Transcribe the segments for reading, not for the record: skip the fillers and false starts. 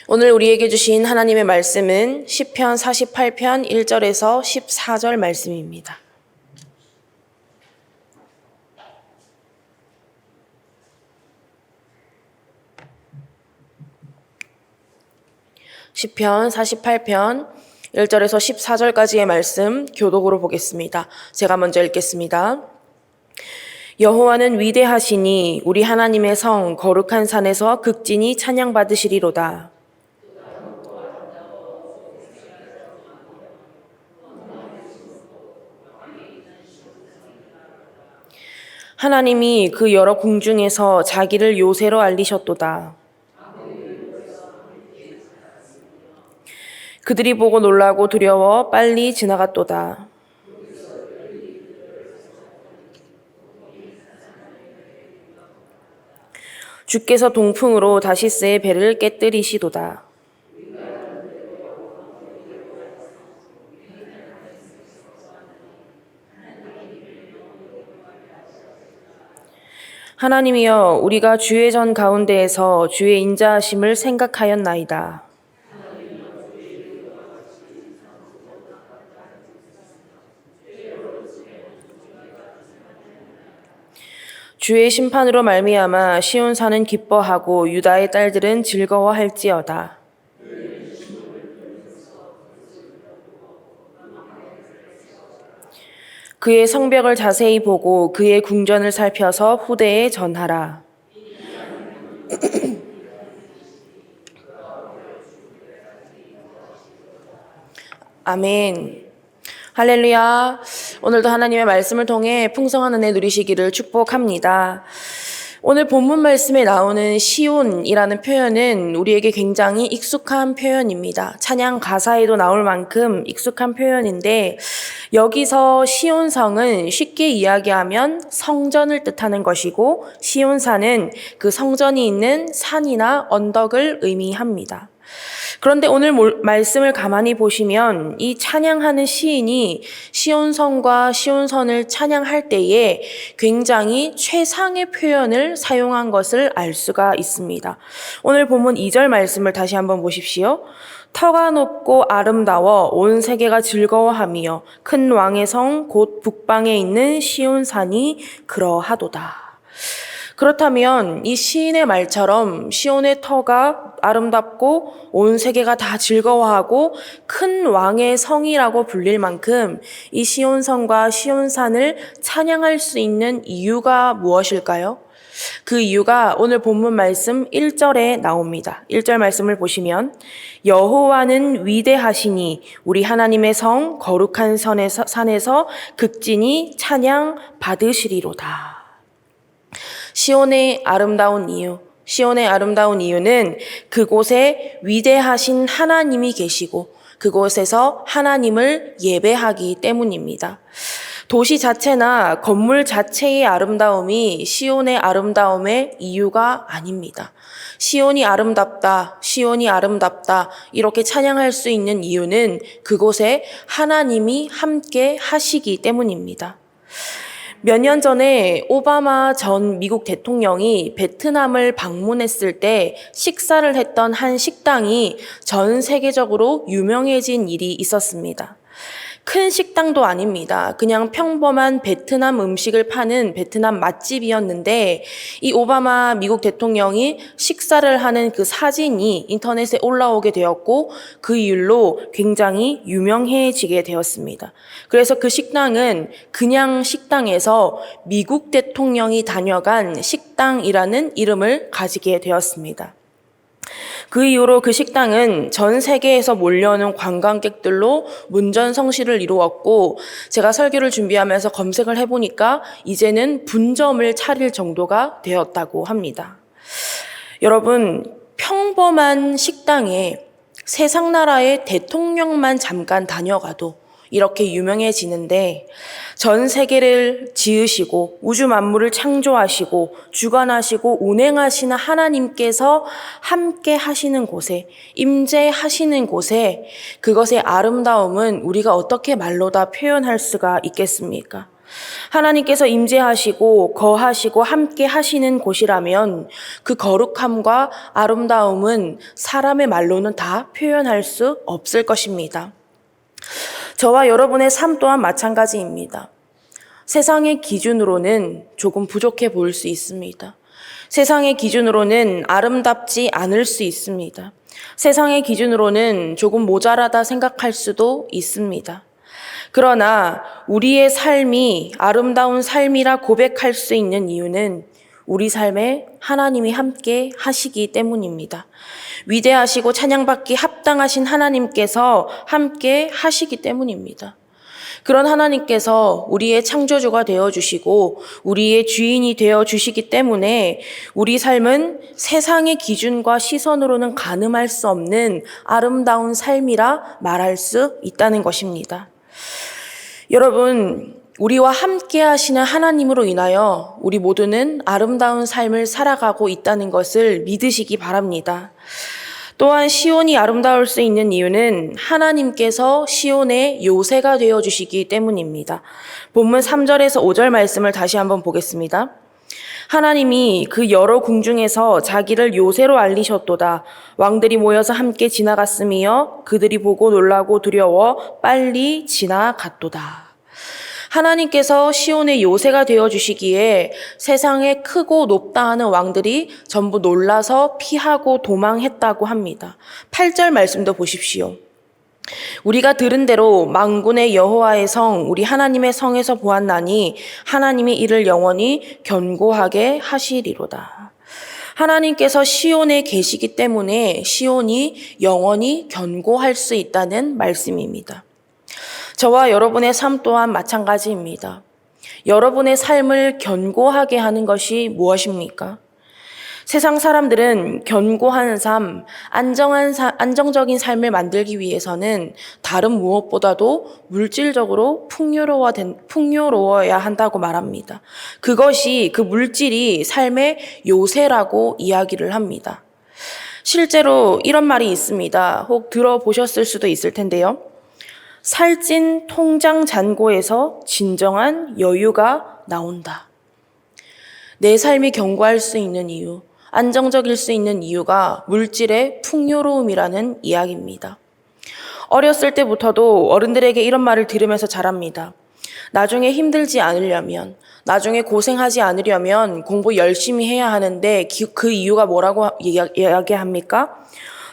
오늘 우리에게 주신 하나님의 말씀은 시편 48편 1절에서 14절 말씀입니다. 시편 48편 1절에서 14절까지의 말씀 교독으로 보겠습니다. 제가 먼저 읽겠습니다. 여호와는 위대하시니 우리 하나님의 성 거룩한 산에서 극진히 찬양받으시리로다. 하나님이 그 여러 궁중에서 자기를 요새로 알리셨도다. 그들이 보고 놀라고 두려워 빨리 지나갔도다. 주께서 동풍으로 다시스의 배를 깨뜨리시도다. 하나님이여, 우리가 주의 전 가운데에서 주의 인자하심을 생각하였나이다. 주의 심판으로 말미암아 시온산은 기뻐하고 유다의 딸들은 즐거워할지어다. 그의 성벽을 자세히 보고 그의 궁전을 살펴서 후대에 전하라. 아멘. 할렐루야. 오늘도 하나님의 말씀을 통해 풍성한 은혜 누리시기를 축복합니다. 오늘 본문 말씀에 나오는 시온이라는 표현은 우리에게 굉장히 익숙한 표현입니다. 찬양 가사에도 나올 만큼 익숙한 표현인데, 여기서 시온성은 쉽게 이야기하면 성전을 뜻하는 것이고, 시온산은 그 성전이 있는 산이나 언덕을 의미합니다. 그런데 오늘 말씀을 가만히 보시면 이 찬양하는 시인이 시온성과 시온선을 찬양할 때에 굉장히 최상의 표현을 사용한 것을 알 수가 있습니다. 오늘 본문 2절 말씀을 다시 한번 보십시오. 터가 높고 아름다워 온 세계가 즐거워하며 큰 왕의 성 곧 북방에 있는 시온산이 그러하도다. 그렇다면 이 시인의 말처럼 시온의 터가 아름답고 온 세계가 다 즐거워하고 큰 왕의 성이라고 불릴 만큼 이 시온성과 시온산을 찬양할 수 있는 이유가 무엇일까요? 그 이유가 오늘 본문 말씀 1절에 나옵니다. 1절 말씀을 보시면 여호와는 위대하시니 우리 하나님의 성 거룩한 산에서 극진히 찬양 받으시리로다. 시온의 아름다운 이유는 그곳에 위대하신 하나님이 계시고 그곳에서 하나님을 예배하기 때문입니다. 도시 자체나 건물 자체의 아름다움이 시온의 아름다움의 이유가 아닙니다. 시온이 아름답다 이렇게 찬양할 수 있는 이유는 그곳에 하나님이 함께 하시기 때문입니다. 몇 년 전에 오바마 전 미국 대통령이 베트남을 방문했을 때 식사를 했던 한 식당이 전 세계적으로 유명해진 일이 있었습니다. 큰 식당도 아닙니다. 그냥 평범한 베트남 음식을 파는 베트남 맛집이었는데 이 오바마 미국 대통령이 식사를 하는 그 사진이 인터넷에 올라오게 되었고 그 일로 굉장히 유명해지게 되었습니다. 그래서 그 식당은 그냥 식당에서 미국 대통령이 다녀간 식당이라는 이름을 가지게 되었습니다. 그 이후로 그 식당은 전 세계에서 몰려오는 관광객들로 문전성시를 이루었고, 제가 설교를 준비하면서 검색을 해보니까 이제는 분점을 차릴 정도가 되었다고 합니다. 여러분, 평범한 식당에 세상 나라의 대통령만 잠깐 다녀가도 이렇게 유명해지는데, 전 세계를 지으시고 우주 만물을 창조하시고 주관하시고 운행하시는 하나님께서 함께 하시는 곳에, 임재하시는 곳에 그것의 아름다움은 우리가 어떻게 말로 다 표현할 수가 있겠습니까? 하나님께서 임재하시고 거하시고 함께 하시는 곳이라면 그 거룩함과 아름다움은 사람의 말로는 다 표현할 수 없을 것입니다. 저와 여러분의 삶 또한 마찬가지입니다. 세상의 기준으로는 조금 부족해 보일 수 있습니다. 세상의 기준으로는 아름답지 않을 수 있습니다. 세상의 기준으로는 조금 모자라다 생각할 수도 있습니다. 그러나 우리의 삶이 아름다운 삶이라 고백할 수 있는 이유는 우리 삶에 하나님이 함께 하시기 때문입니다. 위대하시고 찬양받기 합당하신 하나님께서 함께 하시기 때문입니다. 그런 하나님께서 우리의 창조주가 되어주시고 우리의 주인이 되어주시기 때문에 우리 삶은 세상의 기준과 시선으로는 가늠할 수 없는 아름다운 삶이라 말할 수 있다는 것입니다. 여러분, 우리와 함께 하시는 하나님으로 인하여 우리 모두는 아름다운 삶을 살아가고 있다는 것을 믿으시기 바랍니다. 또한 시온이 아름다울 수 있는 이유는 하나님께서 시온의 요새가 되어주시기 때문입니다. 본문 3절에서 5절 말씀을 다시 한번 보겠습니다. 하나님이 그 여러 궁중에서 자기를 요새로 알리셨도다. 왕들이 모여서 함께 지나갔으며 그들이 보고 놀라고 두려워 빨리 지나갔도다. 하나님께서 시온의 요새가 되어주시기에 세상에 크고 높다 하는 왕들이 전부 놀라서 피하고 도망했다고 합니다. 8절 말씀도 보십시오. 우리가 들은 대로 만군의 여호와의 성, 우리 하나님의 성에서 보았나니 하나님이 이를 영원히 견고하게 하시리로다. 하나님께서 시온에 계시기 때문에 시온이 영원히 견고할 수 있다는 말씀입니다. 저와 여러분의 삶 또한 마찬가지입니다. 여러분의 삶을 견고하게 하는 것이 무엇입니까? 세상 사람들은 견고한 삶, 안정적인 삶을 만들기 위해서는 다른 무엇보다도 물질적으로 풍요로워야 한다고 말합니다. 그 물질이 삶의 요새라고 이야기를 합니다. 실제로 이런 말이 있습니다. 혹 들어보셨을 수도 있을 텐데요. 살찐 통장 잔고에서 진정한 여유가 나온다. 내 삶이 견고할 수 있는 이유, 안정적일 수 있는 이유가 물질의 풍요로움이라는 이야기입니다. 어렸을 때부터도 어른들에게 이런 말을 들으면서 자랍니다. 나중에 힘들지 않으려면, 나중에 고생하지 않으려면 공부 열심히 해야 하는데 그 이유가 뭐라고 이야기합니까?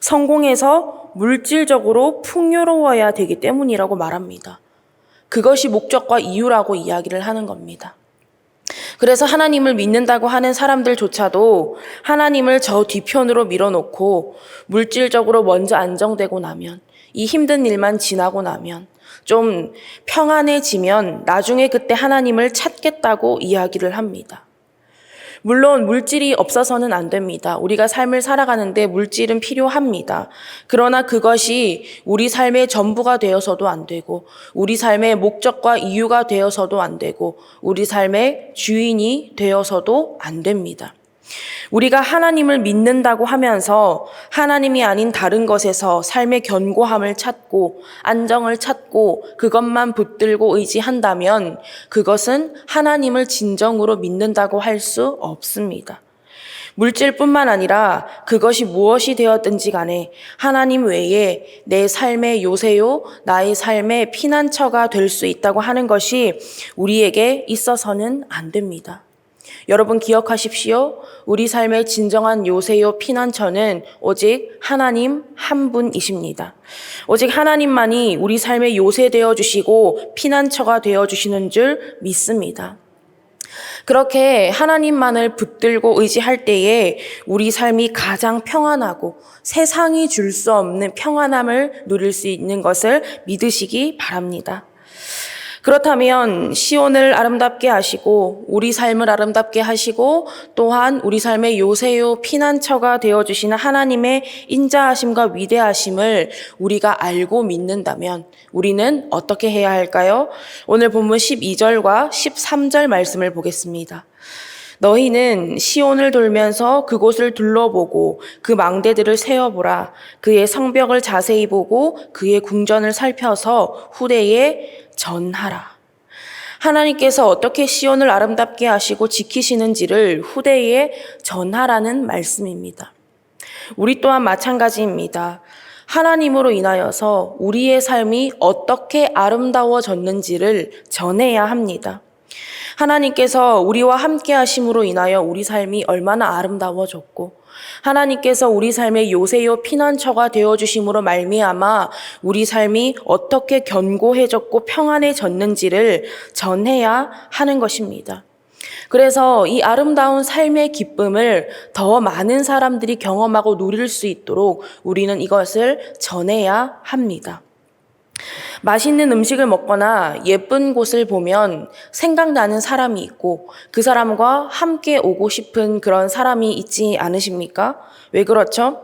성공해서 물질적으로 풍요로워야 되기 때문이라고 말합니다. 그것이 목적과 이유라고 이야기를 하는 겁니다. 그래서 하나님을 믿는다고 하는 사람들조차도 하나님을 저 뒤편으로 밀어놓고 물질적으로 먼저 안정되고 나면, 이 힘든 일만 지나고 나면, 좀 평안해지면 나중에 그때 하나님을 찾겠다고 이야기를 합니다. 물론 물질이 없어서는 안 됩니다. 우리가 삶을 살아가는데 물질은 필요합니다. 그러나 그것이 우리 삶의 전부가 되어서도 안 되고, 우리 삶의 목적과 이유가 되어서도 안 되고, 우리 삶의 주인이 되어서도 안 됩니다. 우리가 하나님을 믿는다고 하면서 하나님이 아닌 다른 것에서 삶의 견고함을 찾고 안정을 찾고 그것만 붙들고 의지한다면 그것은 하나님을 진정으로 믿는다고 할 수 없습니다. 물질뿐만 아니라 그것이 무엇이 되었든지 간에 하나님 외에 내 삶의 요새요, 나의 삶의 피난처가 될 수 있다고 하는 것이 우리에게 있어서는 안 됩니다. 여러분 기억하십시오. 우리 삶의 진정한 요새요 피난처는 오직 하나님 한 분이십니다. 오직 하나님만이 우리 삶의 요새 되어주시고 피난처가 되어주시는 줄 믿습니다. 그렇게 하나님만을 붙들고 의지할 때에 우리 삶이 가장 평안하고 세상이 줄 수 없는 평안함을 누릴 수 있는 것을 믿으시기 바랍니다. 그렇다면 시온을 아름답게 하시고 우리 삶을 아름답게 하시고 또한 우리 삶의 요새요 피난처가 되어주시는 하나님의 인자하심과 위대하심을 우리가 알고 믿는다면 우리는 어떻게 해야 할까요? 오늘 본문 12절과 13절 말씀을 보겠습니다. 너희는 시온을 돌면서 그곳을 둘러보고 그 망대들을 세어보라. 그의 성벽을 자세히 보고 그의 궁전을 살펴서 후대에 전하라. 하나님께서 어떻게 시온을 아름답게 하시고 지키시는지를 후대에 전하라는 말씀입니다. 우리 또한 마찬가지입니다. 하나님으로 인하여서 우리의 삶이 어떻게 아름다워졌는지를 전해야 합니다. 하나님께서 우리와 함께 하심으로 인하여 우리 삶이 얼마나 아름다워졌고, 하나님께서 우리 삶의 요새요 피난처가 되어주심으로 말미암아 우리 삶이 어떻게 견고해졌고 평안해졌는지를 전해야 하는 것입니다. 그래서 이 아름다운 삶의 기쁨을 더 많은 사람들이 경험하고 누릴 수 있도록 우리는 이것을 전해야 합니다. 맛있는 음식을 먹거나 예쁜 곳을 보면 생각나는 사람이 있고 그 사람과 함께 오고 싶은 그런 사람이 있지 않으십니까? 왜 그렇죠?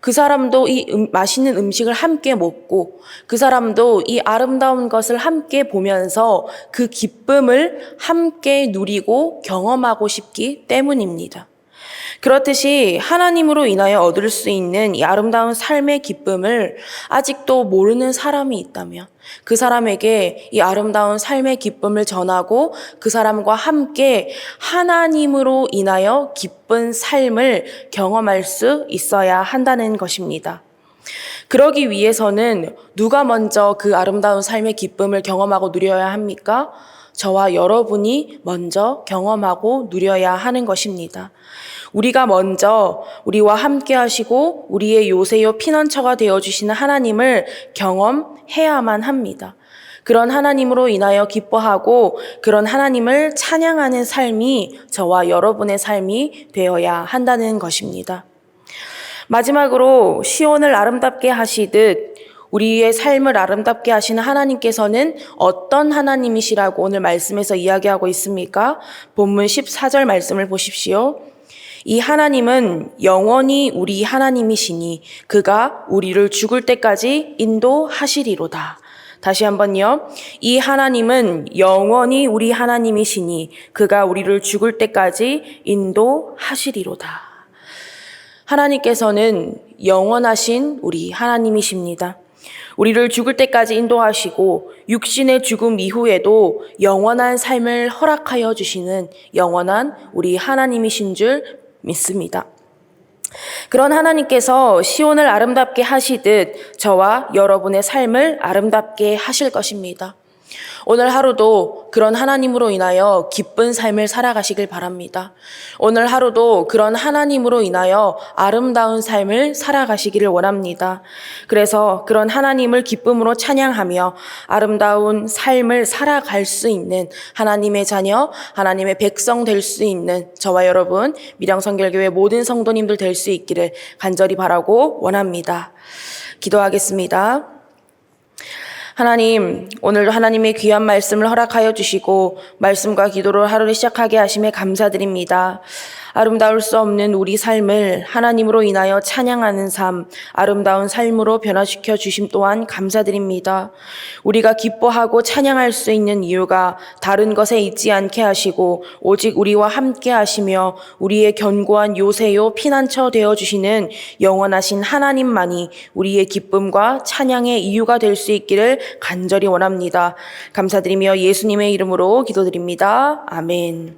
그 사람도 이 맛있는 음식을 함께 먹고 그 사람도 이 아름다운 것을 함께 보면서 그 기쁨을 함께 누리고 경험하고 싶기 때문입니다. 그렇듯이 하나님으로 인하여 얻을 수 있는 이 아름다운 삶의 기쁨을 아직도 모르는 사람이 있다면 그 사람에게 이 아름다운 삶의 기쁨을 전하고 그 사람과 함께 하나님으로 인하여 기쁜 삶을 경험할 수 있어야 한다는 것입니다. 그러기 위해서는 누가 먼저 그 아름다운 삶의 기쁨을 경험하고 누려야 합니까? 저와 여러분이 먼저 경험하고 누려야 하는 것입니다. 우리가 먼저 우리와 함께 하시고 우리의 요새요 피난처가 되어주시는 하나님을 경험해야만 합니다. 그런 하나님으로 인하여 기뻐하고 그런 하나님을 찬양하는 삶이 저와 여러분의 삶이 되어야 한다는 것입니다. 마지막으로 시온을 아름답게 하시듯 우리의 삶을 아름답게 하시는 하나님께서는 어떤 하나님이시라고 오늘 말씀에서 이야기하고 있습니까? 본문 14절 말씀을 보십시오. 이 하나님은 영원히 우리 하나님이시니 그가 우리를 죽을 때까지 인도하시리로다. 다시 한번요. 이 하나님은 영원히 우리 하나님이시니 그가 우리를 죽을 때까지 인도하시리로다. 하나님께서는 영원하신 우리 하나님이십니다. 우리를 죽을 때까지 인도하시고 육신의 죽음 이후에도 영원한 삶을 허락하여 주시는 영원한 우리 하나님이신 줄 믿습니다. 그런 하나님께서 시온을 아름답게 하시듯 저와 여러분의 삶을 아름답게 하실 것입니다. 오늘 하루도 그런 하나님으로 인하여 기쁜 삶을 살아가시길 바랍니다. 오늘 하루도 그런 하나님으로 인하여 아름다운 삶을 살아가시기를 원합니다. 그래서 그런 하나님을 기쁨으로 찬양하며 아름다운 삶을 살아갈 수 있는 하나님의 자녀, 하나님의 백성 될 수 있는 저와 여러분, 밀양선결교회 모든 성도님들 될 수 있기를 간절히 바라고 원합니다. 기도하겠습니다. 하나님, 오늘도 하나님의 귀한 말씀을 허락하여 주시고 말씀과 기도로 하루를 시작하게 하심에 감사드립니다. 아름다울 수 없는 우리 삶을 하나님으로 인하여 찬양하는 삶, 아름다운 삶으로 변화시켜 주심 또한 감사드립니다. 우리가 기뻐하고 찬양할 수 있는 이유가 다른 것에 있지 않게 하시고 오직 우리와 함께 하시며 우리의 견고한 요새요 피난처 되어주시는 영원하신 하나님만이 우리의 기쁨과 찬양의 이유가 될 수 있기를 간절히 원합니다. 감사드리며 예수님의 이름으로 기도드립니다. 아멘.